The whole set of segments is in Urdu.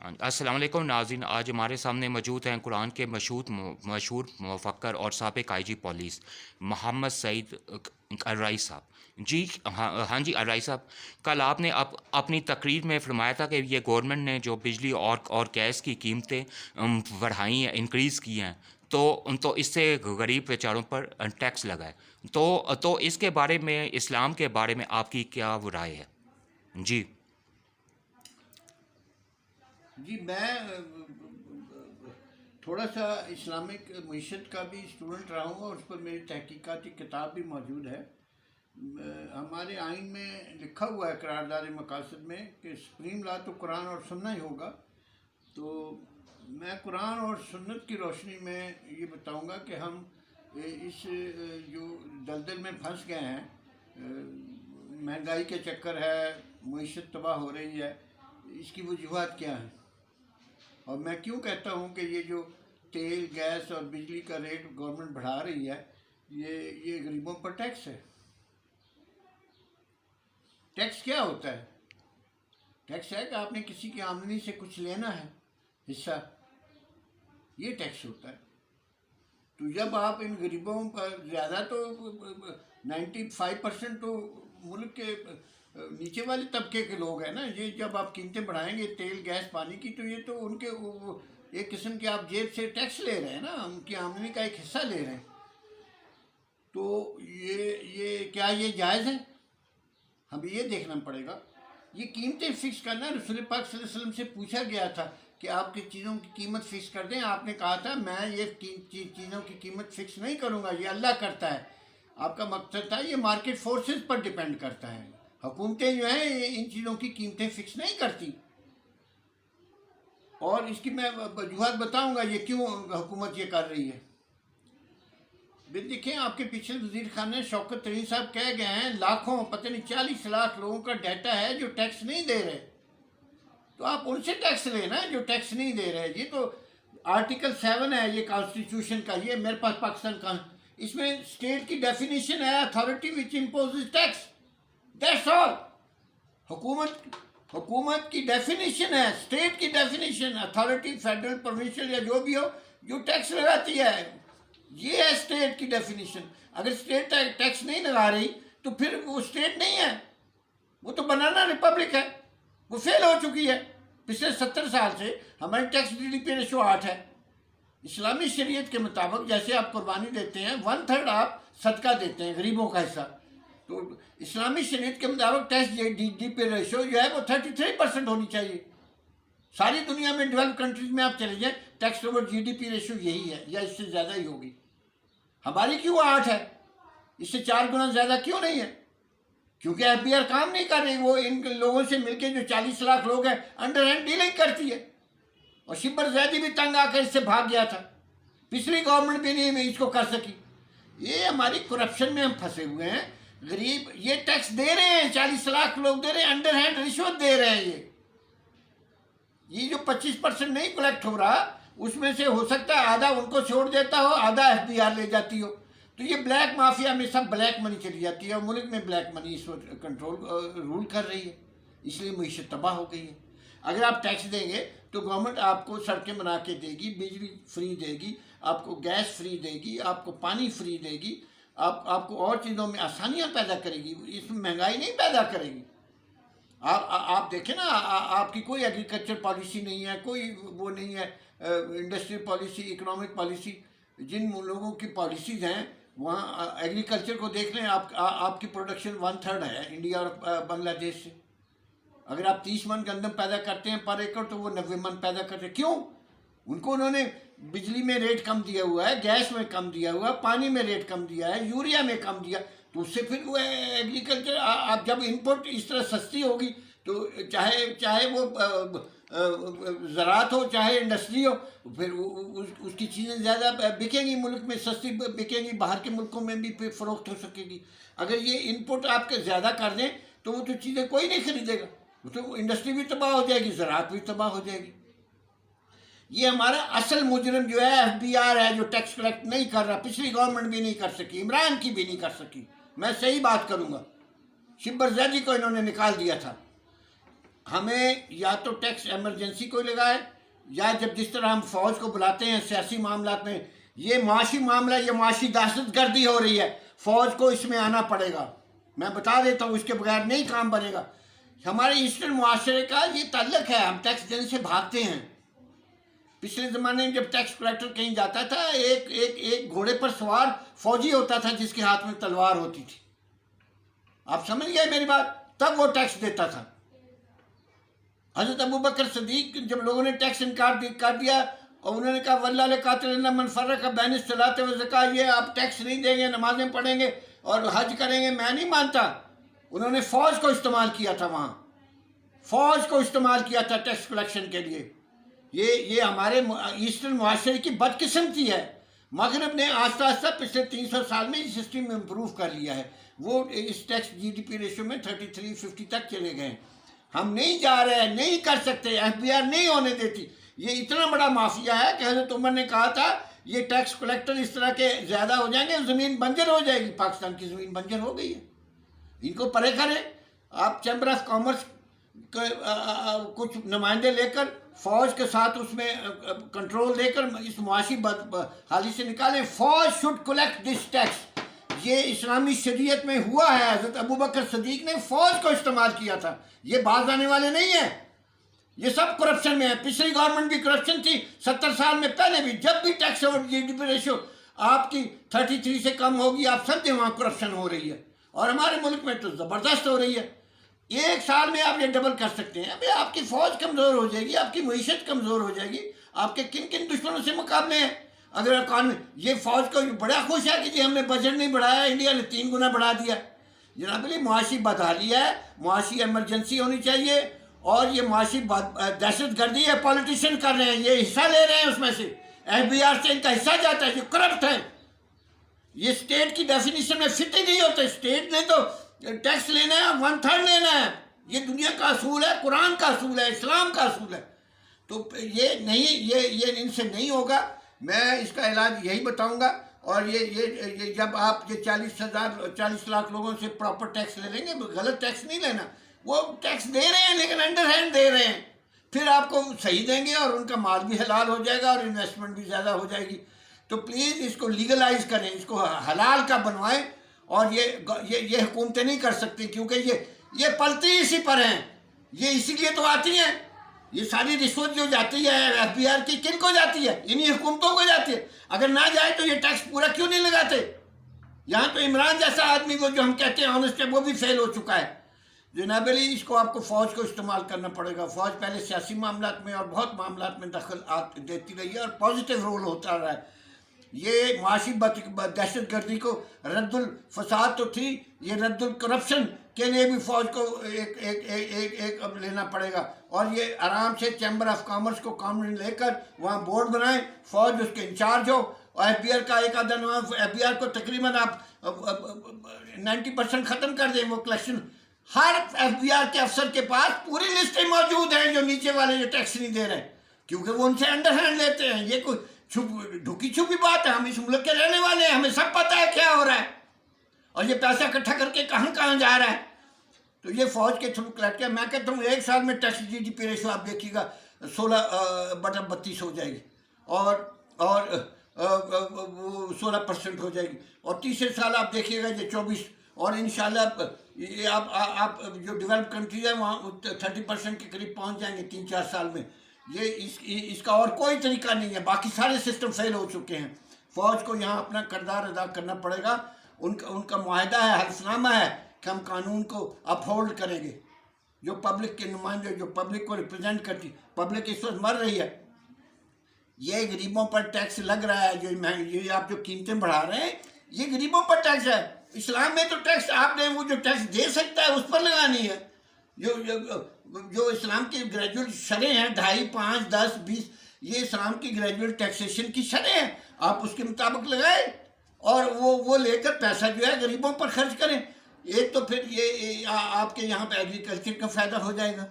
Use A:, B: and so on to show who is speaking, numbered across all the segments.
A: السلام علیکم ناظرین، آج ہمارے سامنے موجود ہیں قرآن کے مشہور مفکر اور سابق آئی جی پولیس محمد سعید الرائی صاحب جی۔ ہاں جی، الرائی صاحب، کل آپ نے اپنی تقریر میں فرمایا تھا کہ یہ گورنمنٹ نے جو بجلی اور گیس کی قیمتیں بڑھائی ہیں، انکریز کی ہیں، تو اس سے غریب بیچاروں پر ٹیکس لگا ہے، تو اس کے بارے میں، اسلام کے بارے میں آپ کی کیا رائے ہے؟ جی
B: جی میں تھوڑا سا اسلامک معیشت کا بھی اسٹوڈنٹ رہا ہوں اور اس پر میری تحقیقاتی کتاب بھی موجود ہے۔ ہمارے آئین میں لکھا ہوا ہے قرارداد مقاصد میں کہ سپریم لا تو قرآن اور سننا ہی ہوگا۔ تو میں قرآن اور سنت کی روشنی میں یہ بتاؤں گا کہ ہم اس جو دلدل میں پھنس گئے ہیں، مہنگائی کے چکر ہے، معیشت تباہ ہو رہی ہے، اس کی وجوہات کیا ہیں، اور میں کیوں کہتا ہوں کہ یہ جو تیل، گیس اور بجلی کا ریٹ گورنمنٹ بڑھا رہی ہے، یہ غریبوں پر ٹیکس ہے۔ ٹیکس کیا ہوتا ہے؟ ٹیکس ہے کہ آپ نے کسی کی آمدنی سے کچھ لینا ہے حصہ، یہ ٹیکس ہوتا ہے۔ تو جب آپ ان غریبوں پر زیادہ، تو 95% تو ملک کے نیچے والے طبقے کے لوگ ہیں نا، یہ جب آپ قیمتیں بڑھائیں گے تیل، گیس، پانی کی، تو یہ تو ان کے ایک قسم کے آپ جیب سے ٹیکس لے رہے ہیں نا، ان کی آمدنی کا ایک حصہ لے رہے ہیں۔ تو یہ کیا یہ جائز ہے؟ ہمیں یہ دیکھنا پڑے گا۔ یہ قیمتیں فکس کرنا، رسول پاک صلی اللہ علیہ وسلم سے پوچھا گیا تھا کہ آپ کی چیزوں کی قیمت فکس کر دیں، آپ نے کہا تھا میں یہ چیزوں کی قیمت فکس نہیں کروں گا، یہ اللہ کرتا ہے۔ آپ کا مقصد تھا یہ مارکیٹ فورسز پر ڈیپینڈ کرتا ہے، حکومتیں جو ہیں ان چیزوں کی قیمتیں فکس نہیں کرتی۔ اور اس کی میں وجوہات بتاؤں گا یہ کیوں حکومت یہ کر رہی ہے۔ دیکھیں، آپ کے پیچھے وزیر خانہ شوکت ترین صاحب کہہ گئے ہیں لاکھوں، پتہ نہیں 40 لاکھ لوگوں کا ڈیٹا ہے جو ٹیکس نہیں دے رہے، تو آپ ان سے ٹیکس لینا جو ٹیکس نہیں دے رہے۔ یہ تو آرٹیکل 7 ہے یہ کانسٹیٹیوشن کا، یہ میرے پاس پاکستان کا، اس میں اسٹیٹ کی ڈیفینیشن ہے authority which imposes tax, that's all. حکومت کی ڈیفینیشن ہے، اسٹیٹ کی ڈیفینیشن، اتھارٹی فیڈرل، پروونشل یا جو بھی ہو، جو ٹیکس لگاتی ہے، یہ ہے اسٹیٹ کی ڈیفینیشن۔ اگر اسٹیٹ ٹیکس نہیں لگا رہی تو پھر وہ اسٹیٹ نہیں ہے، وہ تو بنانا ریپبلک ہے، وہ فیل ہو چکی ہے۔ پچھلے 70 سال سے ہماری tax G D P ratio 8 ہے۔ اسلامی شریعت کے مطابق جیسے آپ قربانی دیتے ہیں 1/3 آپ صدقہ دیتے ہیں، غریبوں کا حصہ، تو اسلامی شریعت کے مطابق tax G D P ratio جو ہے وہ 33% ہونی چاہیے۔ ساری دنیا میں ڈیولپ کنٹریز میں آپ چلے جائیں، tax over G D P ratio یہی ہے یا اس سے زیادہ ہی ہوگی۔ ہماری کیوں 8 ہے؟ اس سے 4 گنا زیادہ کیوں نہیں ہے؟ کیونکہ ایف بی آر کام نہیں کر رہی، وہ ان لوگوں سے مل کے جو 40 لاکھ لوگ ہیں انڈر ہینڈ ڈیلنگ کرتی ہے، اور شبر زیدی بھی تنگ آ کر اس سے بھاگ گیا تھا، پچھلی گورنمنٹ بھی نہیں اس کو کر سکی۔ یہ ہماری کرپشن میں ہم پھنسے ہوئے ہیں۔ غریب یہ ٹیکس دے رہے ہیں، 40 لاکھ لوگ دے رہے ہیں، انڈر ہینڈ رشوت دے رہے ہیں۔ یہ جو 25% نہیں کلیکٹ ہو رہا، اس میں سے ہو سکتا ہے آدھا ان کو چھوڑ دیتا ہو، آدھا ایف بی آر لے جاتی ہو، تو یہ بلیک مافیا میں سب بلیک منی چلی جاتی ہے، اور ملک میں بلیک منی اس وقت رول کر رہی ہے، اس لیے معیشت تباہ ہو گئی ہے۔ اگر آپ ٹیکس دیں گے تو گورنمنٹ آپ کو سڑکیں بنا کے دے گی، بجلی فری دے گی، آپ کو گیس فری دے گی، آپ کو پانی فری دے گی، آپ کو اور چیزوں میں آسانیاں پیدا کرے گی، اس میں مہنگائی نہیں پیدا کرے گی۔ آپ دیکھیں نا، آپ کی کوئی ایگریکلچر پالیسی نہیں ہے، کوئی وہ نہیں ہے، انڈسٹریل پالیسی، اکنامک پالیسی۔ جن لوگوں کی پالیسیز ہیں وہاں ایگریکلچر کو دیکھ لیں، آپ کی پروڈکشن 1/3 ہے انڈیا اور بنگلہ دیش سے۔ اگر آپ 30 من گندم پیدا کرتے ہیں پر ایکڑ، تو وہ 90 من پیدا کرتے ہیں۔ کیوں؟ ان کو انہوں نے بجلی میں ریٹ کم دیا ہوا ہے، گیس میں کم دیا ہوا ہے، پانی میں ریٹ کم دیا ہے، یوریا میں کم دیا، تو اس سے پھر وہ ایگریکلچر، آپ جب انپٹ اس طرح سستی ہوگی تو چاہے وہ زراعت ہو، چاہے انڈسٹری ہو، پھر اس کی چیزیں زیادہ بکیں گی، ملک میں سستی بکیں گی، باہر کے ملکوں میں بھی پھر فروخت ہو سکے گی۔ اگر یہ انپٹ آپ کے زیادہ کر دیں تو وہ تو چیزیں کوئی نہیں خریدے گا، وہ تو انڈسٹری بھی تباہ ہو جائے گی، زراعت بھی تباہ ہو جائے گی۔ یہ ہمارا اصل مجرم جو ہے ایف بی آر ہے، جو ٹیکس کلیکٹ نہیں کر رہا، پچھلی گورنمنٹ بھی نہیں کر سکی، عمران کی بھی نہیں کر سکی۔ میں صحیح بات کروں گا، شبر زیدی کو انہوں نے نکال دیا تھا۔ ہمیں یا تو ٹیکس ایمرجنسی کو لگائے، یا جب جس طرح ہم فوج کو بلاتے ہیں سیاسی معاملات میں، یہ معاشی معاملہ، یہ معاشی دہشت گردی ہو رہی ہے، فوج کو اس میں آنا پڑے گا. میں بتا دیتا ہوں، اس کے بغیر نہیں کام بنے گا. ہمارے ایسٹرن معاشرے کا یہ تعلق ہے، ہم ٹیکس دینے سے بھاگتے ہیں. پچھلے زمانے میں جب ٹیکس کلیکٹر کہیں جاتا تھا، ایک گھوڑے پر سوار فوجی ہوتا تھا جس کے ہاتھ میں تلوار ہوتی تھی. آپ سمجھ گئے میری بات؟ تب وہ ٹیکس دیتا تھا. حضرت ابوبکر صدیق جب لوگوں نے ٹیکس انکار کر دیا اور انہوں نے کہا واللہ لقاتلن من فرق بین الصلاۃ والزکاۃ، یہ آپ ٹیکس نہیں دیں گے، نمازیں پڑھیں گے اور حج کریں گے، میں نہیں مانتا. انہوں نے فوج کو استعمال کیا تھا، وہاں فوج کو استعمال کیا تھا ٹیکس کلیکشن کے لیے. یہ ہمارے ایسٹرن معاشرے کی بدقسمتی ہے. مغرب نے آہستہ آہستہ پچھلے 300 سال میں اس سسٹم میں امپروو کر لیا ہے. وہ اس tax G D P ratio میں 33-50 تک چلے گئے ہیں. ہم نہیں جا رہے ہیں، نہیں کر سکتے، ایف بی آر نہیں ہونے دیتی. یہ اتنا بڑا مافیا ہے کہ حضرت عمر نے کہا تھا یہ ٹیکس کلیکٹر اس طرح کے زیادہ ہو جائیں گے، زمین بنجر ہو جائے گی. پاکستان کی زمین بنجر ہو گئی ہے. ان کو پرے کریں. آپ چیمبر آف کامرس کچھ نمائندے لے کر فوج کے ساتھ اس میں کنٹرول دے کر اس معاشی حالی سے نکالیں. فوج شوڈ کلیکٹ دس ٹیکس. یہ اسلامی شریعت میں ہوا ہے. حضرت ابوبکر صدیق نے فوج کو استعمال کیا تھا. یہ باز آنے والے نہیں ہیں. یہ سب کرپشن میں ہے. پچھلی گورنمنٹ بھی کرپشن تھی 70 سال میں. پہلے بھی جب بھی ٹیکس اور جی ڈی پی ریشو آپ کی 33 سے کم ہوگی، آپ سمجھیں وہاں کرپشن ہو رہی ہے. اور ہمارے ملک میں تو زبردست ہو رہی ہے. ایک سال میں آپ یہ ڈبل کر سکتے ہیں. ابھی آپ کی فوج کمزور ہو جائے گی، آپ کی معیشت کمزور ہو جائے گی. آپ کے کن کن دشمنوں سے مقابلے ہیں؟ اگر یہ فوج کو بڑا خوش ہے کہ جی ہم نے بجٹ نہیں بڑھایا، انڈیا نے 3 گنا بڑھا دیا. جناب علی، معاشی بدحالی ہے، معاشی ایمرجنسی ہونی چاہیے. اور یہ معاشی دہشت گردی ہے، پولیٹیشین کر رہے ہیں، یہ حصہ لے رہے ہیں اس میں سے. ایف بی آر سے ان کا حصہ جاتا ہے. یہ کرپٹ ہے. یہ اسٹیٹ کی ڈیفینیشن میں فٹ ہی نہیں ہوتے. اسٹیٹ نے تو ٹیکس لینا ہے، 1/3 لینا ہے. یہ دنیا کا اصول ہے، قرآن کا اصول ہے، اسلام کا اصول ہے. تو یہ نہیں، یہ ان سے نہیں ہوگا. میں اس کا علاج یہی بتاؤں گا. اور یہ جب آپ یہ 40 لاکھ لوگوں سے پراپر ٹیکس لے لیں گے، غلط ٹیکس نہیں لینا. وہ ٹیکس دے رہے ہیں لیکن انڈر ہینڈ دے رہے ہیں. پھر آپ کو صحیح دیں گے اور ان کا مال بھی حلال ہو جائے گا اور انویسٹمنٹ بھی زیادہ ہو جائے گی. تو پلیز اس کو لیگلائز کریں، اس کو حلال کا بنوائیں. اور یہ حکومتیں نہیں کر سکتی، کیونکہ یہ پلتی اسی پر ہیں. یہ اسی لیے تو آتی ہیں. یہ ساری رشوت جو جاتی ہے ایف بی آر کی، کن کو جاتی ہے؟ انہی حکومتوں کو جاتی ہے. اگر نہ جائے تو یہ ٹیکس پورا کیوں نہیں لگاتے؟ یہاں تو عمران جیسا آدمی وہ جو ہم کہتے ہیں آنےسٹ ہے، وہ بھی فیل ہو چکا ہے. جناب علی، اس کو آپ کو فوج کو استعمال کرنا پڑے گا. فوج پہلے سیاسی معاملات میں اور بہت معاملات میں دخل دیتی رہی ہے اور پازیٹیو رول ہوتا رہا ہے. یہ معاشی دہشت گردی کو رد الفساد تو تھی، یہ رد الکرپشن کے لیے بھی فوج کو ایک اب لینا پڑے گا. اور یہ آرام سے چیمبر آف کامرس کو کامن لے کر وہاں بورڈ بنائیں، فوج اس کے انچارج ہو. اور ایف بی آر کا ایک آدھا نام، ایف بی آر کو تقریباً آپ 90% ختم کر دیں. وہ کلیکشن ہر ایف بی آر کے افسر کے پاس پوری لسٹیں موجود ہیں جو نیچے والے جو ٹیکس نہیں دے رہے ہیں، کیونکہ وہ ان سے انڈر ہینڈ لیتے ہیں. یہ کوئی ڈھکی چھپی بات ہے. ہم اس ملک کے رہنے والے ہیں، ہمیں سب پتہ ہے کیا ہو رہا ہے اور یہ پیسہ اکٹھا کر کے کہاں کہاں جا رہا ہے. تو یہ فوج کے تھرو کلیکٹ کیا. میں کہتا ہوں 1 سال میں tax G D P ratio آپ دیکھیے گا 16/32 ہو جائے گی اور 16% ہو جائے گی. اور تیسرے سال آپ دیکھیے گا یہ 24. اور انشاءاللہ یہ آپ جو ڈیولپ کنٹری ہے وہاں 30% کے قریب پہنچ جائیں گے 3-4 سال میں. یہ اس کا اور کوئی طریقہ نہیں ہے. باقی سارے سسٹم فیل ہو چکے ہیں. فوج کو یہاں اپنا کردار ادا کرنا پڑے گا. ان کا معاہدہ ہے، حلف نامہ ہے کہ ہم قانون کو اپ ہولڈ کریں گے. جو پبلک کے نمائندے، جو پبلک کو ریپرزینٹ کرتی، پبلک اس وقت مر رہی ہے. یہ غریبوں پر ٹیکس لگ رہا ہے. یہ آپ جو قیمتیں بڑھا رہے ہیں، یہ غریبوں پر ٹیکس ہے. اسلام میں تو ٹیکس آپ نے وہ جو ٹیکس دے سکتا ہے اس پر لگانی ہے. جو اسلام کی گریجویٹ شرح ہیں 2.5, 5, 10, 20، یہ اسلام کی گریجویٹ ٹیکسیشن کی شرح ہیں. آپ اس کے مطابق لگائیں اور وہ لے کر پیسہ جو ہے غریبوں پر خرچ کریں. ایک تو پھر یہ آپ کے یہاں پہ ایگریکلچر کا فائدہ ہو جائے گا،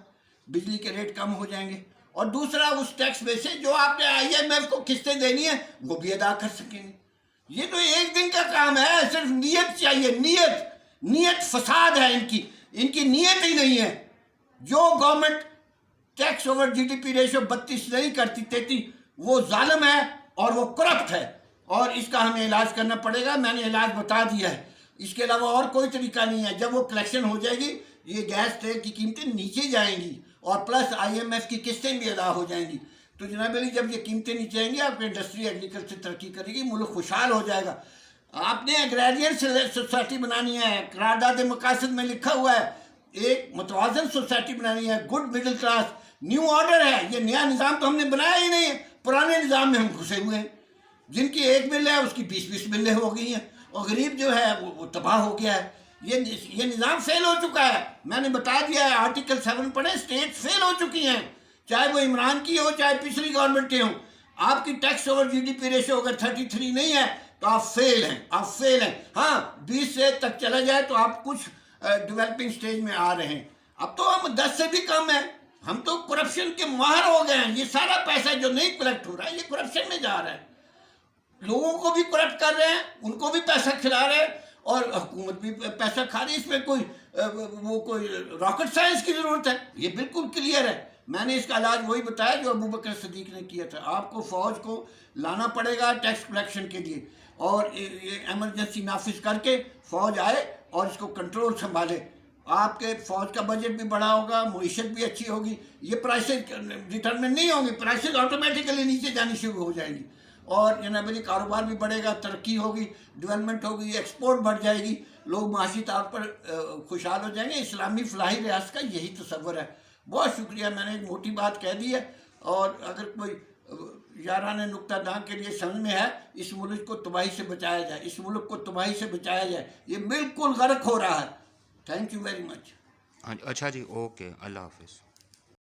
B: بجلی کے ریٹ کم ہو جائیں گے. اور دوسرا اس ٹیکس میں سے جو آپ نے آئی ایم ایف کو قسطیں دینی ہیں وہ بھی ادا کر سکیں گے. یہ تو ایک دن کا کام ہے. صرف نیت چاہیے. نیت فساد ہے ان کی نیت ہی نہیں ہے. جو government tax over G D P ratio 32 نہیں کرتی 33 وہ ظالم ہے اور وہ کرپٹ ہے اور اس کا ہمیں علاج کرنا پڑے گا. میں نے علاج بتا دیا ہے, اس کے علاوہ اور کوئی طریقہ نہیں ہے. جب وہ کلیکشن ہو جائے گی یہ گیس تیل کی قیمتیں نیچے جائیں گی اور پلس آئی ایم ایف کی قسطیں بھی ادا ہو جائیں گی. تو جناب علی جب یہ قیمتیں نیچے آئیں گی آپ کی انڈسٹری ایگریکلچر ترقی کرے گی, ملک خوشحال ہو جائے گا. آپ نے ایگریرین سوسائٹی بنانی ہے, قرارداد مقاصد میں لکھا ہوا ہے ایک متوازن سوسائٹی بنانی ہے, good middle class. New order ہے, یہ نیا نظام تو ہم نے بنایا ہی نہیں ہے, پرانے نظام میں ہم گھسے ہوئے ہیں. جن کی ایک مل ہے اس کی 20 ملیں ہو گئی ہیں اور غریب جو ہے وہ تباہ ہو گیا ہے. یہ نظام فیل ہو چکا ہے. میں نے بتا دیا ہے, آرٹیکل 7 پڑھیں, اسٹیٹ فیل ہو چکی ہیں, چاہے وہ عمران کی ہو چاہے پچھلی گورنمنٹیں ہوں. آپ کی tax over G D P ratio اگر 33 نہیں ہے تو آپ فیل ہیں, آپ فیل ہیں. ہاں 20 سے تک چلا جائے تو آپ کچھ ڈیولپنگ سٹیج میں آ رہے ہیں. اب تو ہم 10 سے بھی کم ہیں, ہم تو کرپشن کے ماہر ہو گئے ہیں. یہ سارا پیسہ جو نہیں کلیکٹ ہو رہا ہے یہ کرپشن میں جا رہا ہے. لوگوں کو بھی کرپٹ کر رہے ہیں, ان کو بھی پیسہ کھلا رہے ہیں اور حکومت بھی پیسہ کھا رہی ہے. اس میں کوئی راکٹ سائنس کی ضرورت ہے, یہ بالکل کلیئر ہے. میں نے اس کا علاج وہی بتایا جو ابو بکر صدیق نے کیا تھا. آپ کو فوج کو لانا پڑے گا ٹیکس کلیکشن کے لیے اور ایمرجنسی نافذ کر کے فوج آئے اور اس کو کنٹرول سنبھالے. آپ کے فوج کا بجٹ بھی بڑا ہوگا, معیشت بھی اچھی ہوگی, یہ پرائسز ڈٹرمن نہیں ہوں گی, پرائسز آٹومیٹیکلی نیچے جانی شروع ہو جائیں گی اور جناب علی کاروبار بھی بڑھے گا, ترقی ہوگی, ڈیولپمنٹ ہوگی, ایکسپورٹ بڑھ جائے گی, لوگ معاشی طور پر خوشحال ہو جائیں گے. اسلامی فلاحی ریاست کا یہی تصور ہے. بہت شکریہ, میں نے ایک موٹی بات کہہ دی ہے اور اگر کوئی یاران نقطہ داں کے لیے سمجھ میں ہے, اس ملک کو تباہی سے بچایا جائے, اس ملک کو تباہی سے بچایا جائے, یہ بالکل غرق ہو رہا ہے. Thank you very much.
A: اچھا جی, اوکے, اللہ حافظ.